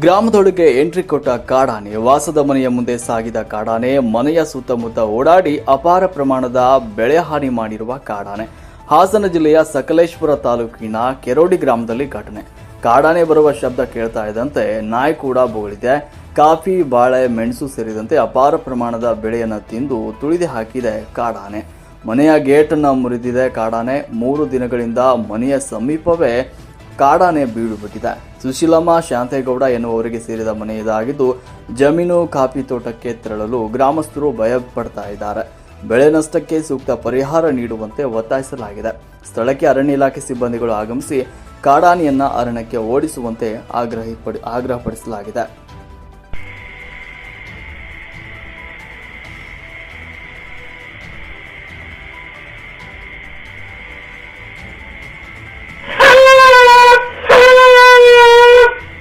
ಗ್ರಾಮದೊಳಗೆ entry ಕೊಟ್ಟ ಕಾಡಾನೆ. ವಾಸದ ಮನೆಯ ಮುಂದೆ ಸಾಗಿದ ಕಾಡಾನೆ. ಮನೆಯ ಸುತ್ತಮುತ್ತ ಓಡಾಡಿ ಅಪಾರ ಪ್ರಮಾಣದ ಬೆಳೆ ಹಾನಿ ಮಾಡಿರುವ ಕಾಡಾನೆ. ಹಾಸನ ಜಿಲ್ಲೆಯ ಸಕಲೇಶಪುರ ತಾಲೂಕಿನ ಕೆರೋಡಿ ಗ್ರಾಮದಲ್ಲಿ ಘಟನೆ. ಕಾಡಾನೆ ಬರುವ ಶಬ್ದ ಕೇಳ್ತಾ ಇದ್ದಂತೆ ನಾಯಿ ಕೂಡ ಬೋಳಿದೆ. ಕಾಫಿ, ಬಾಳೆ, ಮೆಣಸು ಸೇರಿದಂತೆ ಅಪಾರ ಪ್ರಮಾಣದ ಬೆಳೆಯನ್ನು ತಿಂದು ತುಳಿದು ಹಾಕಿದೆ ಕಾಡಾನೆ. ಮನೆಯ ಗೇಟನ್ನು ಮುರಿದಿದೆ ಕಾಡಾನೆ. 3 ದಿನಗಳಿಂದ ಮನೆಯ ಸಮೀಪವೇ ಕಾಡಾನೆ ಬೀಡು ಬಿಟ್ಟಿದೆ. ಸುಶೀಲಮ್ಮ ಶಾಂತೇಗೌಡ ಎನ್ನುವವರಿಗೆ ಸೇರಿದ ಮನೆ ಇದಾಗಿದ್ದು, ಜಮೀನು ಕಾಫಿ ತೋಟಕ್ಕೆ ತೆರಳಲು ಗ್ರಾಮಸ್ಥರು ಭಯ ಪಡ್ತಾ ಇದ್ದಾರೆ. ಬೆಳೆ ನಷ್ಟಕ್ಕೆ ಸೂಕ್ತ ಪರಿಹಾರ ನೀಡುವಂತೆ ಒತ್ತಾಯಿಸಲಾಗಿದೆ. ಸ್ಥಳಕ್ಕೆ ಅರಣ್ಯ ಇಲಾಖೆ ಸಿಬ್ಬಂದಿಗಳು ಆಗಮಿಸಿ ಕಾಡಾನೆಯನ್ನ ಅರಣ್ಯಕ್ಕೆ ಓಡಿಸುವಂತೆ ಆಗ್ರಹಪಡಿಸಲಾಗಿದೆ.